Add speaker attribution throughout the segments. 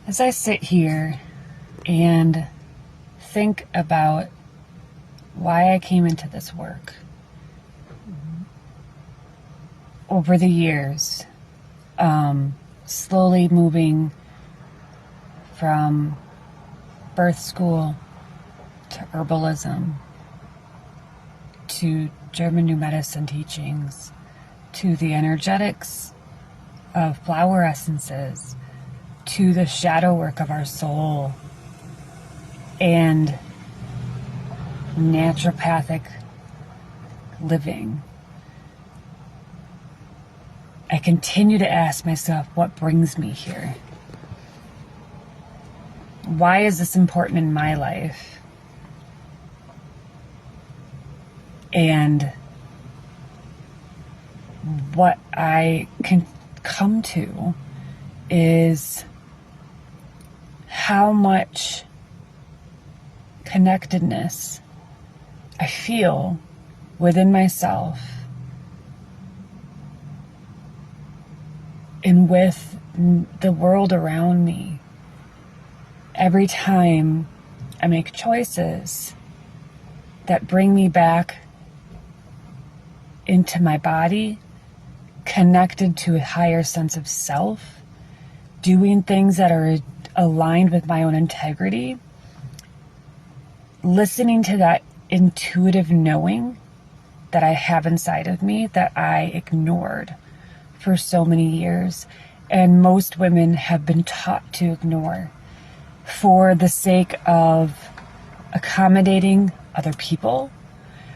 Speaker 1: As I sit here and think about why I came into this work, over the years, slowly moving from birth school to herbalism, to German New Medicine teachings, to the energetics of flower essences, to the shadow work of our soul, and naturopathic living. I continue to ask myself, what brings me here? Why is this important in my life? And what I can come to is how much connectedness I feel within myself and with the world around me. Every time I make choices that bring me back into my body, connected to a higher sense of self, doing things that are aligned with my own integrity, listening to that intuitive knowing that I have inside of me that I ignored for so many years, and most women have been taught to ignore for the sake of accommodating other people,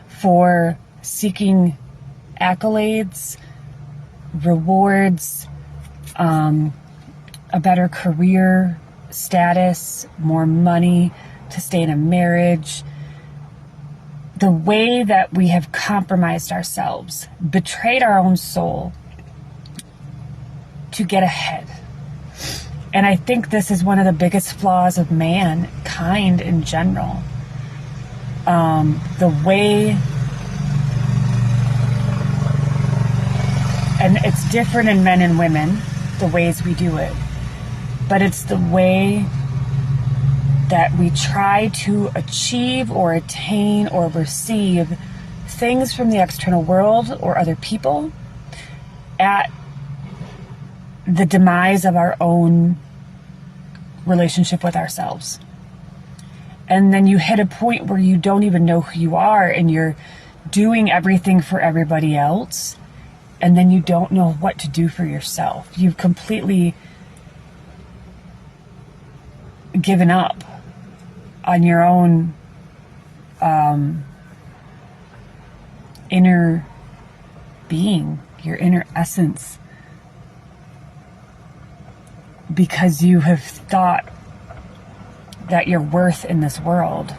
Speaker 1: for seeking accolades, rewards, a better career status, more money to stay in a marriage. The way that we have compromised ourselves, betrayed our own soul to get ahead. And I think this is one of the biggest flaws of mankind in general. The way, and it's different in men and women, the ways we do it, but it's the way that we try to achieve or attain or receive things from the external world or other people at the demise of our own relationship with ourselves. And then you hit a point where you don't even know who you are and you're doing everything for everybody else, and then you don't know what to do for yourself. You've completely given up on your own inner being, your inner essence, because you have thought that your worth in this world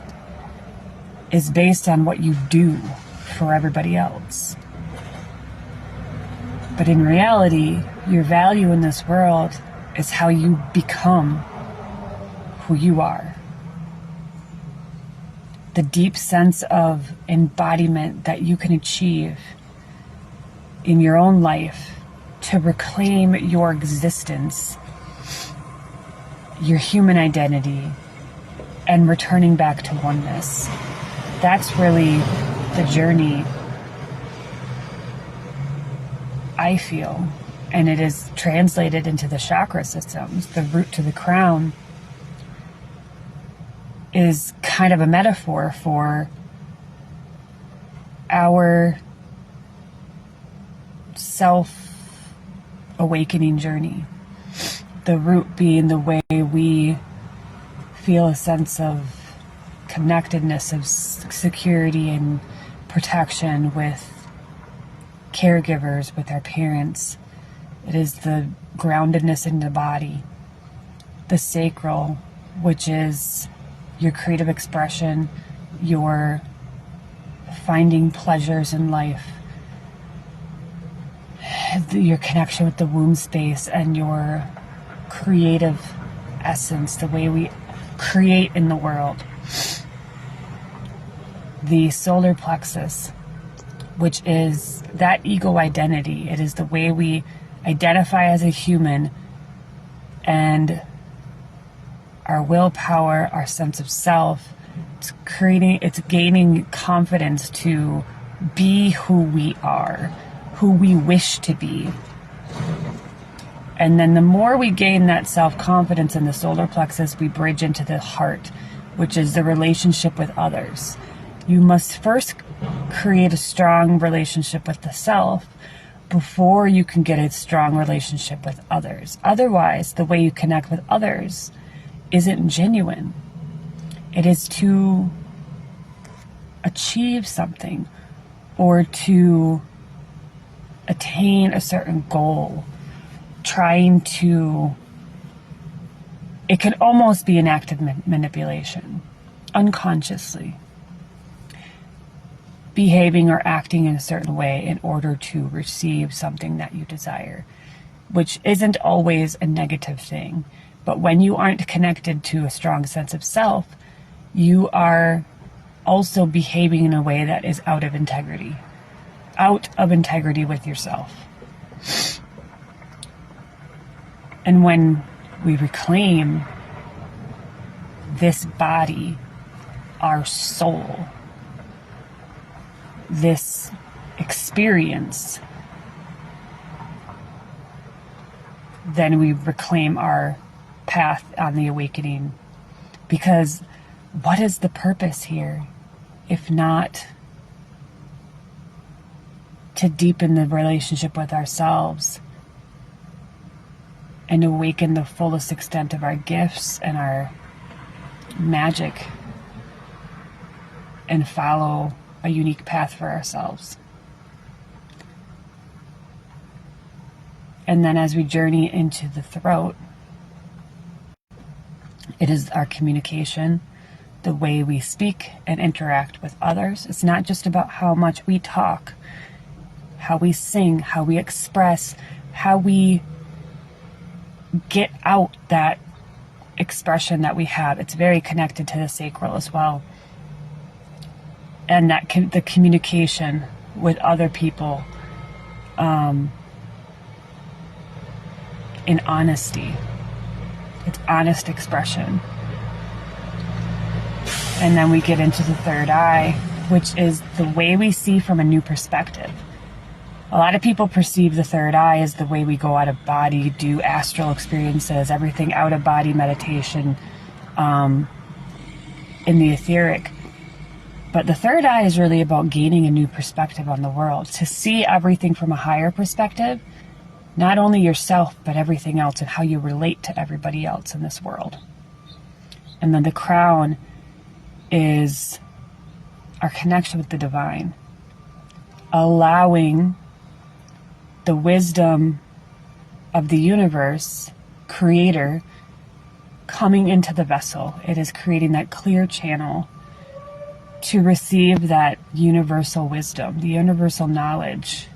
Speaker 1: is based on what you do for everybody else. But in reality, your value in this world is how you become who you are. The deep sense of embodiment that you can achieve in your own life to reclaim your existence, your human identity, and returning back to oneness. That's really the journey I feel, and it is translated into the chakra systems. The root to the crown is kind of a metaphor for our self-awakening journey. The root being the way we feel a sense of connectedness, of security and protection with caregivers, with our parents. It is the groundedness in the body. The sacral, which is your creative expression, your finding pleasures in life, your connection with the womb space, and your creative essence, the way we create in the world. The solar plexus, which is that ego identity. It is the way we identify as a human and our willpower, our sense of self. It's gaining confidence to be who we are, who we wish to be. And then the more we gain that self-confidence in the solar plexus, we bridge into the heart, which is the relationship with others. You must first create a strong relationship with the self before you can get a strong relationship with others. Otherwise, the way you connect with others isn't genuine. It is to achieve something or to attain a certain goal. It can almost be an act of manipulation, unconsciously. Behaving or acting in a certain way in order to receive something that you desire, which isn't always a negative thing. But when you aren't connected to a strong sense of self, you are also behaving in a way that is out of integrity with yourself. And when we reclaim this body, our soul, this experience, then we reclaim our path on the awakening. Because what is the purpose here, if not to deepen the relationship with ourselves and awaken the fullest extent of our gifts and our magic and follow a unique path for ourselves? And then as we journey into the throat, it is our communication, the way we speak and interact with others. It's not just about how much we talk, how we sing, how we express, how we get out that expression that we have. It's very connected to the sacral as well. And that the communication with other people in honesty. It's honest expression. And then we get into the third eye, which is the way we see from a new perspective. A lot of people perceive the third eye as the way we go out of body, do astral experiences, everything out of body meditation, in the etheric. But the third eye is really about gaining a new perspective on the world, to see everything from a higher perspective, not only yourself, but everything else and how you relate to everybody else in this world. And then the crown is our connection with the divine, allowing the wisdom of the universe, creator, coming into the vessel. It is creating that clear channel to receive that universal wisdom, the universal knowledge,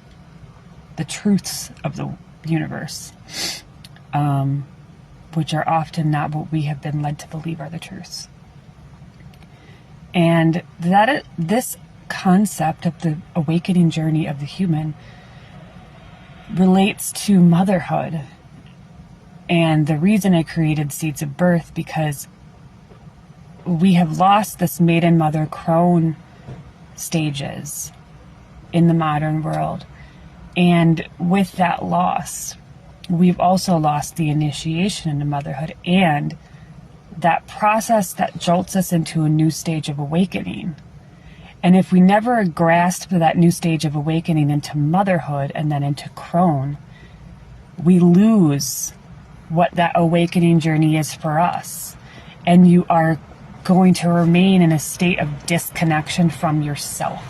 Speaker 1: the truths of the universe, which are often not what we have been led to believe are the truths. And this concept of the awakening journey of the human relates to motherhood. And the reason I created Seeds of Birth, because we have lost this maiden, mother, crone stages in the modern world. And with that loss, we've also lost the initiation into motherhood and that process that jolts us into a new stage of awakening. And if we never grasp that new stage of awakening into motherhood and then into crone, we lose what that awakening journey is for us. And you are going to remain in a state of disconnection from yourself.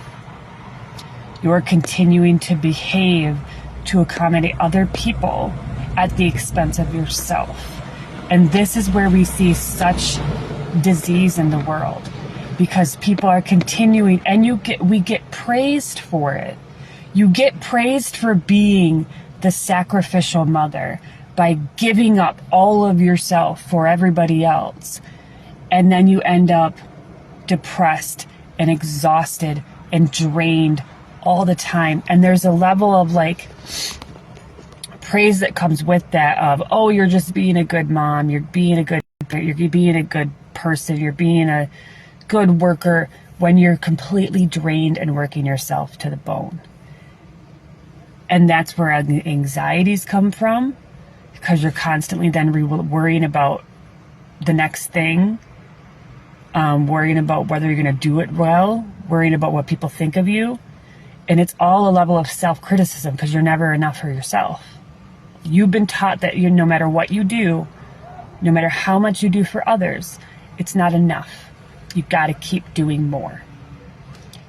Speaker 1: You are continuing to behave to accommodate other people at the expense of yourself. And this is where we see such disease in the world, because people are continuing, and we get praised for it. You get praised for being the sacrificial mother by giving up all of yourself for everybody else. And then you end up depressed and exhausted and drained all the time. And there's a level of praise that comes with that of, oh, you're just being a good mom, you're being a good person, you're being a good worker, when you're completely drained and working yourself to the bone. And that's where the anxieties come from, because you're constantly then worrying about the next thing, worrying about whether you're going to do it well, worrying about what people think of you. And it's all a level of self-criticism, because you're never enough for yourself. You've been taught that no matter what you do, no matter how much you do for others, it's not enough. You've got to keep doing more.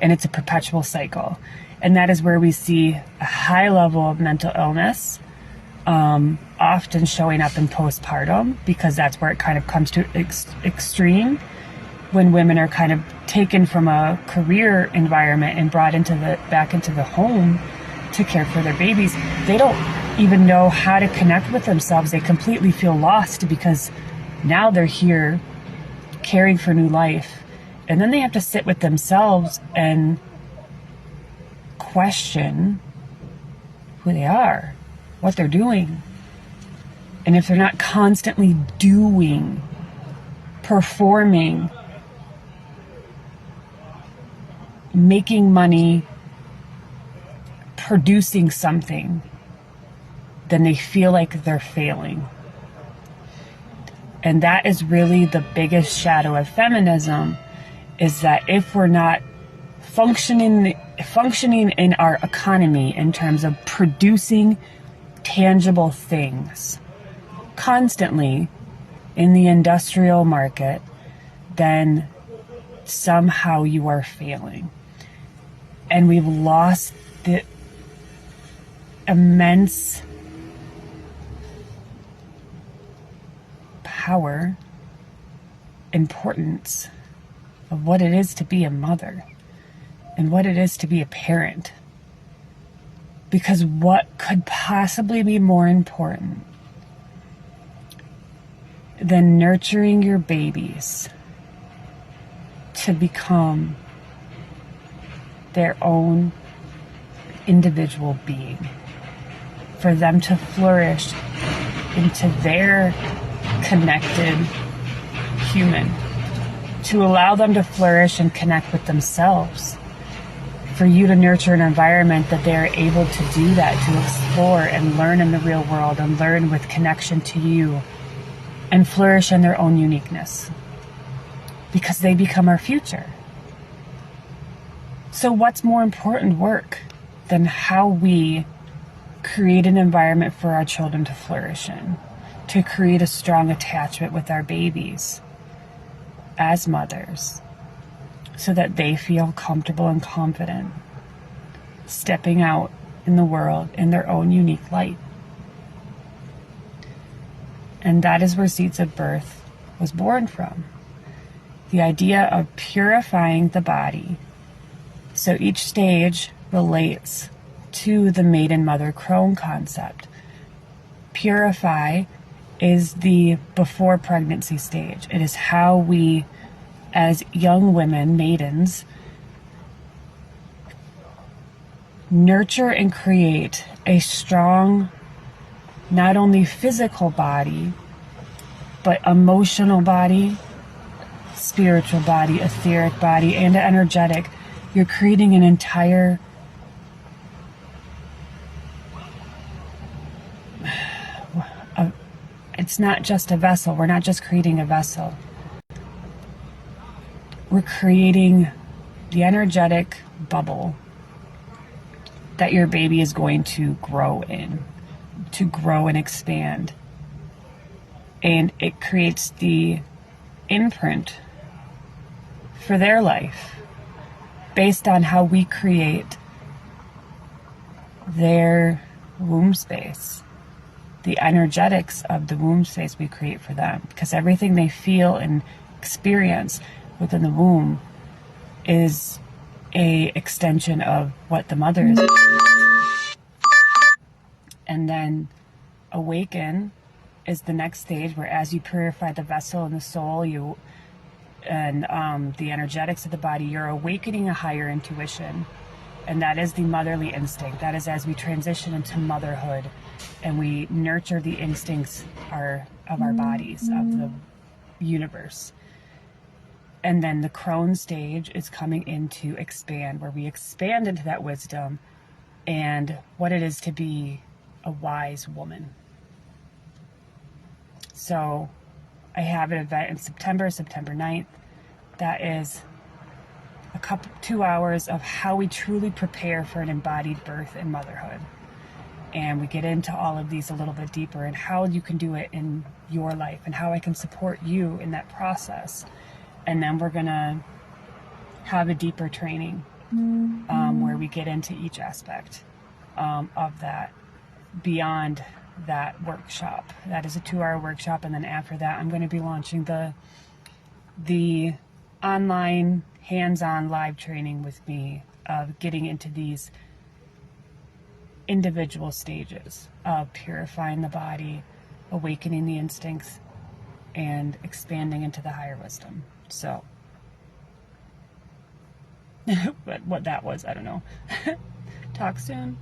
Speaker 1: And it's a perpetual cycle. And that is where we see a high level of mental illness, often showing up in postpartum, because that's where it kind of comes to extreme, when women are kind of taken from a career environment and brought back into the home to care for their babies. They don't even know how to connect with themselves. They completely feel lost, because now they're here caring for new life. And then they have to sit with themselves and question who they are, what they're doing. And if they're not constantly doing, performing, making money, producing something, then they feel like they're failing. And that is really the biggest shadow of feminism, is that if we're not functioning in our economy in terms of producing tangible things constantly in the industrial market, then somehow you are failing. And we've lost the immense power, importance of what it is to be a mother and what it is to be a parent. Because what could possibly be more important than nurturing your babies to become their own individual being, for them to flourish into their connected human, to allow them to flourish and connect with themselves, for you to nurture an environment that they are able to do that, to explore and learn in the real world and learn with connection to you and flourish in their own uniqueness, because they become our future. So what's more important work than how we create an environment for our children to flourish in, to create a strong attachment with our babies as mothers, so that they feel comfortable and confident stepping out in the world in their own unique light. And that is where Seeds of Birth was born from. The idea of purifying the body. So each stage relates to the maiden mother crone concept. Purify is the before pregnancy stage. It is how we, as young women, maidens, nurture and create a strong, not only physical body, but emotional body, spiritual body, etheric body, and energetic. You're creating an entire it's not just a vessel. We're not just creating a vessel. We're creating the energetic bubble that your baby is going to grow in, to grow and expand. And it creates the imprint for their life based on how we create their womb space, the energetics of the womb space we create for them. Because everything they feel and experience within the womb is a extension of what the mother is. And then awaken is the next stage, where as you purify the vessel and the soul, and the energetics of the body, you're awakening a higher intuition. And that is the motherly instinct. That is as we transition into motherhood and we nurture the instincts of our bodies, of the universe. And then the crone stage is coming into expand, where we expand into that wisdom and what it is to be a wise woman. So I have an event in September 9th. That is 2 hours of how we truly prepare for an embodied birth and motherhood. And we get into all of these a little bit deeper and how you can do it in your life and how I can support you in that process. And then we're going to have a deeper training where we get into each aspect of that beyond that workshop. That is a 2-hour workshop. And then after that, I'm going to be launching the online hands-on live training with me of getting into these individual stages of purifying the body, awakening the instincts, and expanding into the higher wisdom. So, but what that was, I don't know. Talk soon.